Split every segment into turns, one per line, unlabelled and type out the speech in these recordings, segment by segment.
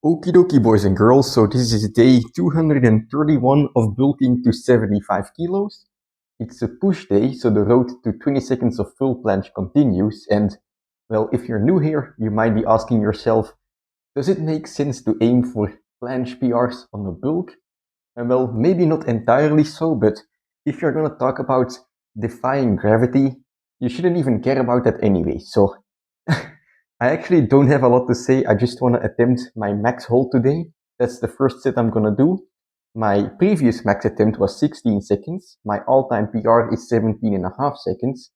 Okie dokie, boys and girls. So this is day 231 of bulking to 75 kilos. It's a push day, so the road to 20 seconds of full planche continues. And, well, if you're new here, you might be asking yourself, does it make sense to aim for planche PRs on the bulk? And well, maybe not entirely so, but if you're gonna talk about defying gravity, you shouldn't even care about that anyway. So I actually don't have a lot to say. I just want to attempt my max hold today. That's the first set I'm gonna do. My previous max attempt was 16 seconds. My all-time PR is 17 and a half seconds.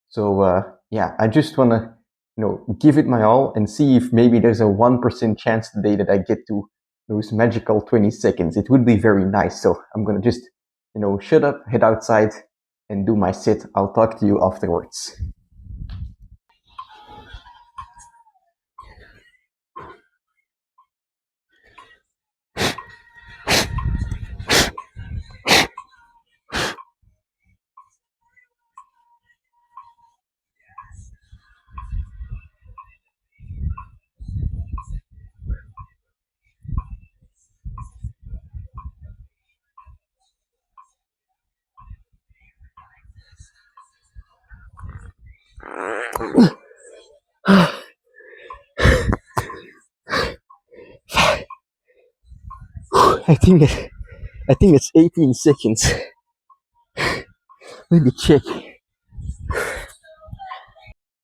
So yeah, I just want to give it my all and see if maybe there's a 1% chance today that I get to those magical 20 seconds. It would be very nice. So I'm gonna just shut up, head outside, and do my set. I'll talk to you afterwards. I think it's 18 seconds. Let me check.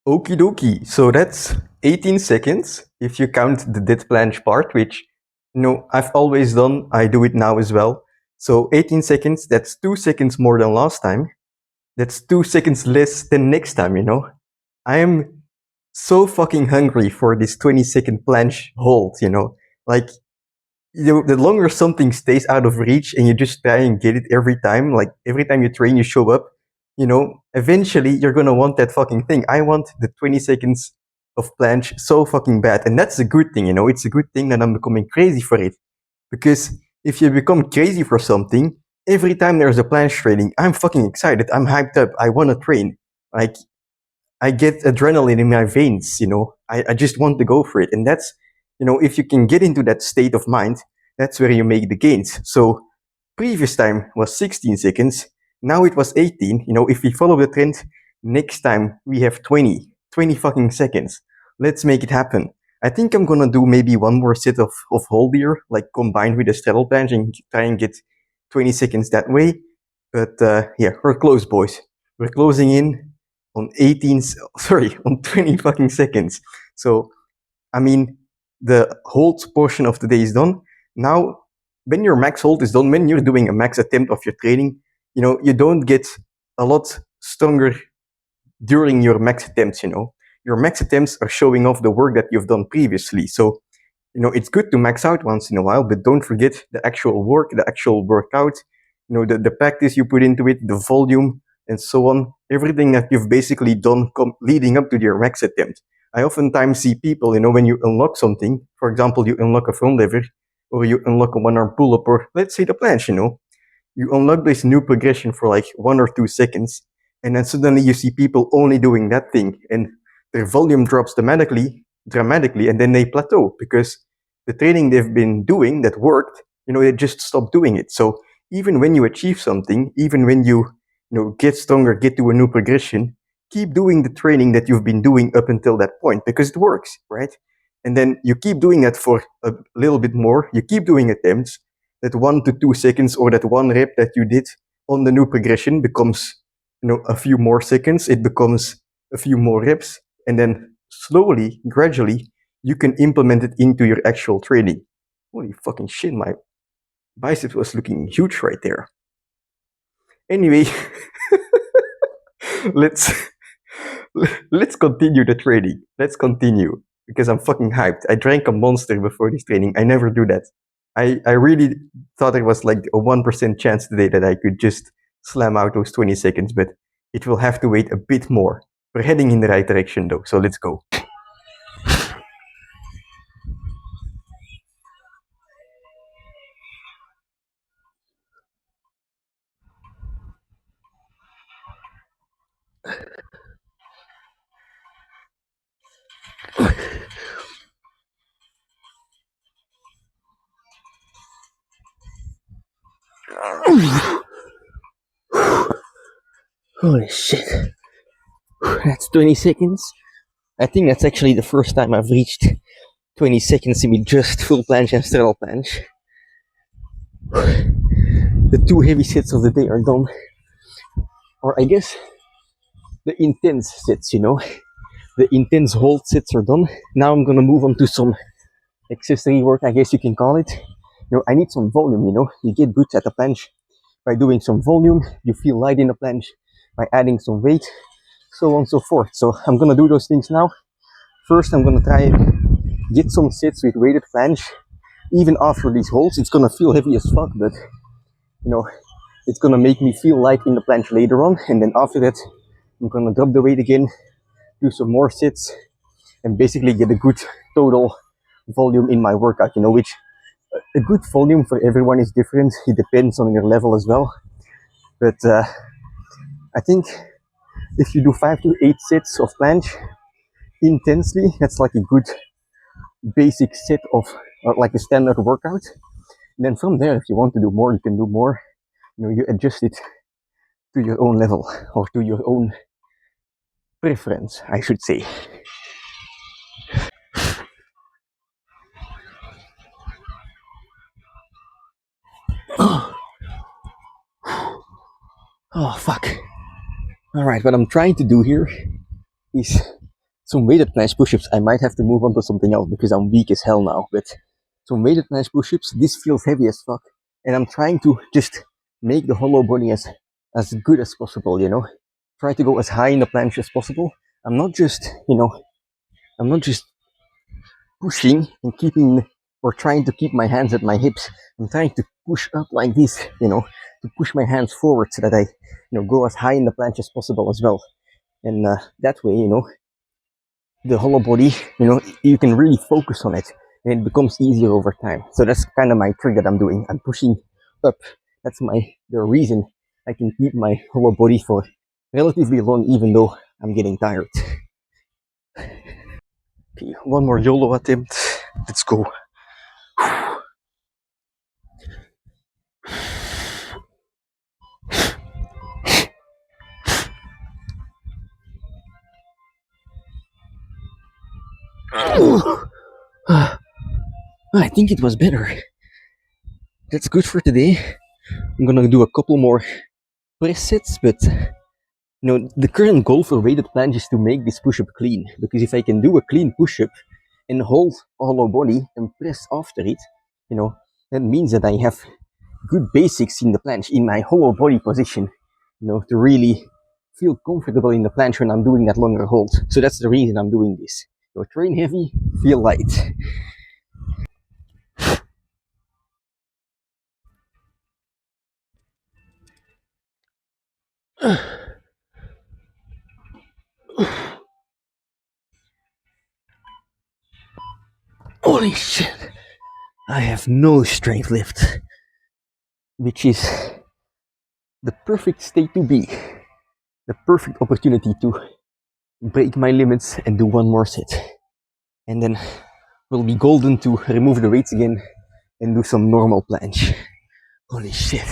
Okie dokie. So that's 18 seconds if you count the dead planche part, which I've always done. I do it now as well. So 18 seconds, that's 2 seconds more than last time. That's 2 seconds less than next time, I am so fucking hungry for this 20-second planche hold, Like, the longer something stays out of reach and you just try and get it every time, like every time you train, you show up, eventually you're gonna want that fucking thing. I want the 20 seconds of planche so fucking bad. And that's a good thing, It's a good thing that I'm becoming crazy for it. Because if you become crazy for something, every time there's a planche training, I'm fucking excited. I'm hyped up. I wanna train. Like, I get adrenaline in my veins, I just want to go for it. And that's, if you can get into that state of mind, that's where you make the gains. So previous time was 16 seconds. Now it was 18. If we follow the trend, next time we have 20 fucking seconds. Let's make it happen. I think I'm gonna do maybe one more set of hold here, like combined with the straddle planche and try and get 20 seconds that way. But yeah, we're close, boys. We're closing in on 20 fucking seconds. So, I mean, the hold portion of the day is done. Now, when your max hold is done, when you're doing a max attempt of your training, you don't get a lot stronger during your max attempts, Your max attempts are showing off the work that you've done previously. So, it's good to max out once in a while, but don't forget the actual work, the actual workout, the practice you put into it, the volume, and so on. Everything that you've basically done leading up to your max attempt. I oftentimes see people, when you unlock something, for example, you unlock a front lever, or you unlock a one-arm pull-up, or let's say the planche, you unlock this new progression for like 1 or 2 seconds, and then suddenly you see people only doing that thing, and their volume drops dramatically, and then they plateau because the training they've been doing that worked, they just stopped doing it. So even when you achieve something, even when you get stronger, get to a new progression, keep doing the training that you've been doing up until that point because it works, right? And then you keep doing that for a little bit more. You keep doing attempts. That 1 to 2 seconds or that one rep that you did on the new progression becomes, a few more seconds. It becomes a few more reps, and then slowly, gradually, you can implement it into your actual training. Holy fucking shit, my biceps was looking huge right there. Anyway, let's let's continue the training. Let's continue because I'm fucking hyped. I drank a monster before this training. I never do that. I really thought it was like a 1% chance today that I could just slam out those 20 seconds, but it will have to wait a bit more. We're heading in the right direction though, so let's go. Holy shit. That's 20 seconds. I think that's actually the first time I've reached 20 seconds in just full planche and straddle planche. The two heavy sets of the day are done. Or I guess the intense sets, you know. The intense hold sets are done. Now I'm gonna move on to some accessory work, I guess you can call it. You know, I need some volume, you know. You get good at the planche by doing some volume. You feel light in the planche by adding some weight, so on and so forth. So I'm gonna do those things now. First, I'm gonna try and get some sets with weighted planche. Even after these holds, it's gonna feel heavy as fuck, but you know, it's gonna make me feel light in the planche later on. And then after that, I'm gonna drop the weight again, do some more sets, and basically get a good total volume in my workout, you know, which a good volume for everyone is different. It depends on your level as well. But I think if you do 5 to 8 sets of planche intensely, that's like a good basic set of like a standard workout. And then from there, if you want to do more, you can do more. You know, you adjust it to your own level or to your own preference, I should say. Oh fuck. Alright, what I'm trying to do here is some weighted planche push-ups. I might have to move on to something else because I'm weak as hell now, but some weighted planche push-ups. This feels heavy as fuck, and I'm trying to just make the hollow body as good as possible, you know. Try to go as high in the planche as possible. I'm not just pushing and keeping or trying to keep my hands at my hips. I'm trying to push up like this, you know, to push my hands forward so that I, you know, go as high in the planche as possible as well. And that way, you know, the hollow body, you know, you can really focus on it and it becomes easier over time. So that's kind of my trick that I'm doing. I'm pushing up. That's the reason I can keep my hollow body for relatively long, even though I'm getting tired. Okay, one more YOLO attempt. Let's go. I think it was better. That's good for today. I'm gonna do a couple more press sets, but you know, the current goal for weighted planche is to make this push-up clean. Because if I can do a clean push-up and hold a hollow body and press after it, you know, that means that I have good basics in the planche, in my hollow body position, you know, to really feel comfortable in the planche when I'm doing that longer hold. So that's the reason I'm doing this. So train heavy, feel light. Holy shit! I have no strength left, which is the perfect state to be. The perfect opportunity to break my limits and do one more set. And then we'll be golden to remove the weights again and do some normal planche. Holy shit.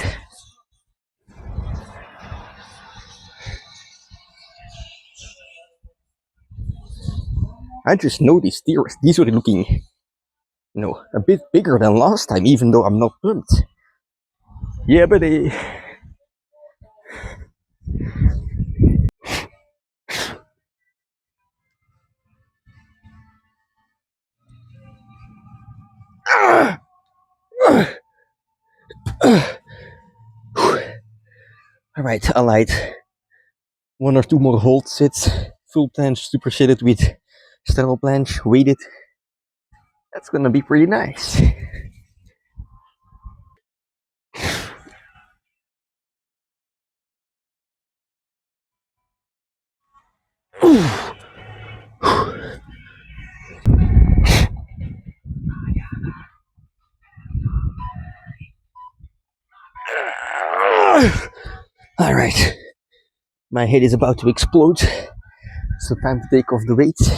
I just noticed these were looking, you know, a bit bigger than last time, even though I'm not pumped. Yeah, buddy. Alright, allied. One or two more hold sets. Full planche supersetted with straddle planche, weighted. That's gonna be pretty nice. Alright. My head is about to explode. So time to take off the weights.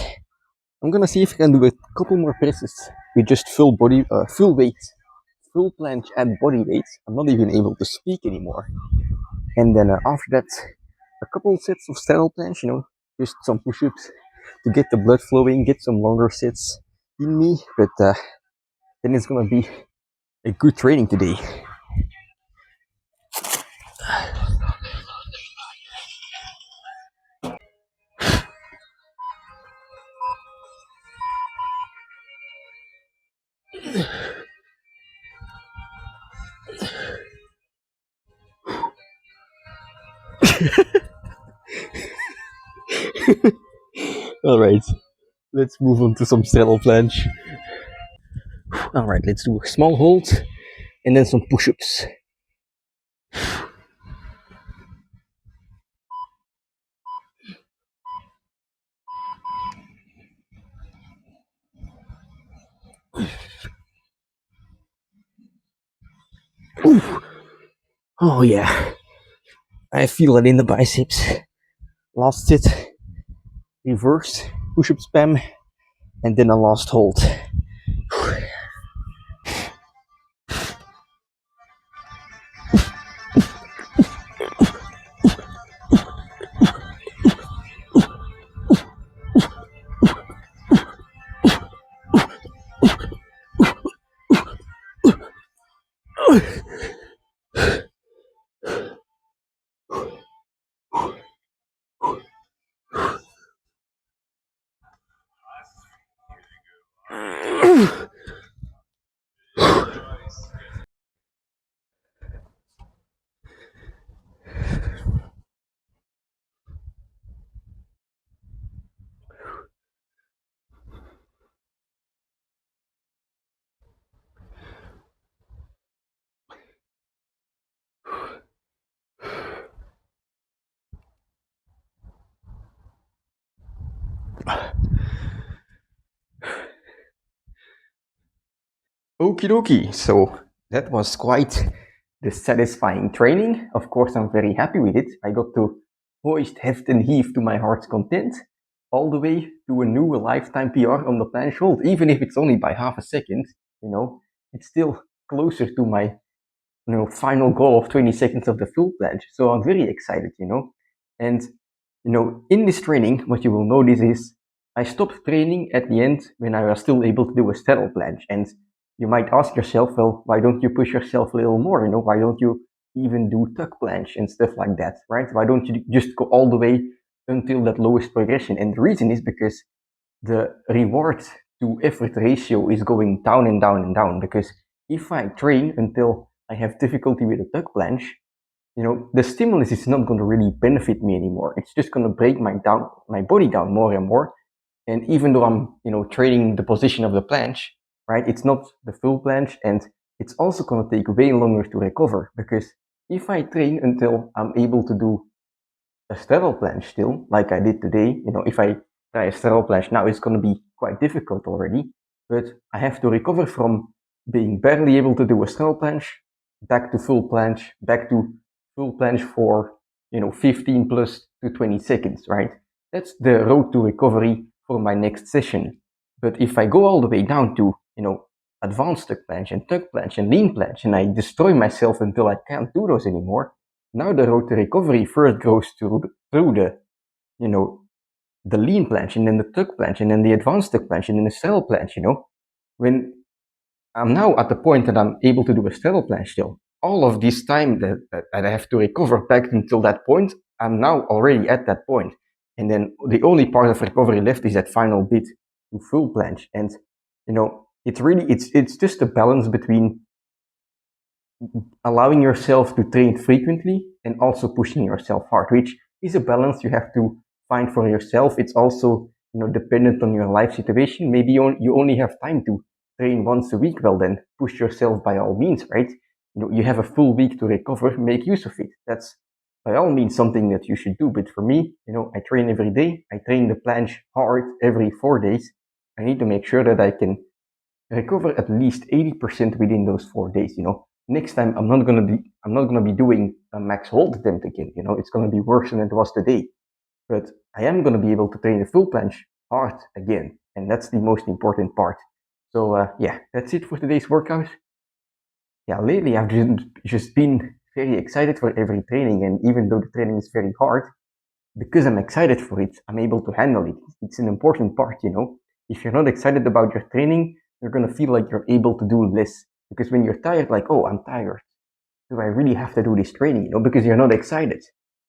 I'm gonna see if I can do a couple more presses with just full weight, full planche at body weight. I'm not even able to speak anymore. And then after that, a couple sets of straddle planche, just some push-ups to get the blood flowing, get some longer sets in me. But then it's gonna be a good training today. All right, let's move on to some straddle planche. All right, let's do a small hold and then some push-ups. Ooh. Oh yeah, I feel it in the biceps. Last sit, reverse push-up spam, and then a last hold. Okie dokie, so that was quite the satisfying training. Of course, I'm very happy with it. I got to hoist, heft, and heave to my heart's content, all the way to a new lifetime PR on the planche hold. Even if it's only by half a second, it's still closer to my final goal of 20 seconds of the full planche. So I'm very excited, And in this training, what you will notice is I stopped training at the end when I was still able to do a straddle planche. And you might ask yourself, well, why don't you push yourself a little more? Why don't you even do tuck planche and stuff like that, right? Why don't you just go all the way until that lowest progression? And the reason is because the reward to effort ratio is going down and down and down. Because if I train until I have difficulty with a tuck planche, the stimulus is not going to really benefit me anymore. It's just going to break my body down more and more. And even though I'm, training the position of the planche, right, it's not the full planche, and it's also going to take way longer to recover, because if I train until I'm able to do a straddle planche still, like I did today, if I try a straddle planche now, it's going to be quite difficult already, but I have to recover from being barely able to do a straddle planche, back to full planche, back to full planche for, 15 plus to 20 seconds, right? That's the road to recovery for my next session. But if I go all the way down to, advanced tuck planche and lean planche, and I destroy myself until I can't do those anymore, now the road to recovery first goes through the, the lean planche, and then the tuck planche, and then the advanced tuck planche, and then the straddle planche, When I'm now at the point that I'm able to do a straddle planche still, all of this time that I have to recover back until that point, I'm now already at that point. And then the only part of recovery left is that final bit to full planche. And, it's just a balance between allowing yourself to train frequently and also pushing yourself hard, which is a balance you have to find for yourself. It's also, dependent on your life situation. Maybe you only have time to train once a week. Well, then push yourself by all means, right? You have a full week to recover, make use of it. That's by all means something that you should do. But for me, I train every day. I train the planche hard every 4 days. I need to make sure that I can recover at least 80% within those 4 days. Next time I'm not gonna be doing a max hold attempt again. It's gonna be worse than it was today. But I am gonna be able to train the full planche hard again, and that's the most important part. So yeah, that's it for today's workout. Yeah, lately I've just been very excited for every training, and even though the training is very hard, because I'm excited for it, I'm able to handle it. It's an important part, you know. If you're not excited about your training, you're gonna feel like you're able to do less. Because when you're tired, like, oh, I'm tired. Do I really have to do this training? You know, because you're not excited.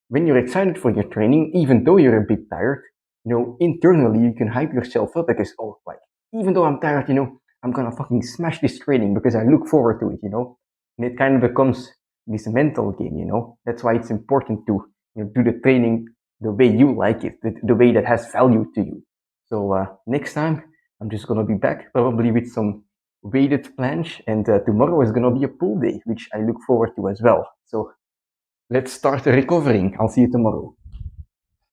When you're excited for your training, even though you're a bit tired, you know, internally you can hype yourself up because, oh, like, even though I'm tired, you know, I'm gonna fucking smash this training because I look forward to it, you know. And it kind of becomes this mental game, you know. That's why it's important to, you know, do the training the way you like it, the way that has value to you. So next time, I'm just gonna be back probably with some weighted planche, and tomorrow is gonna be a pull day, which I look forward to as well. So let's start recovering. I'll see you tomorrow.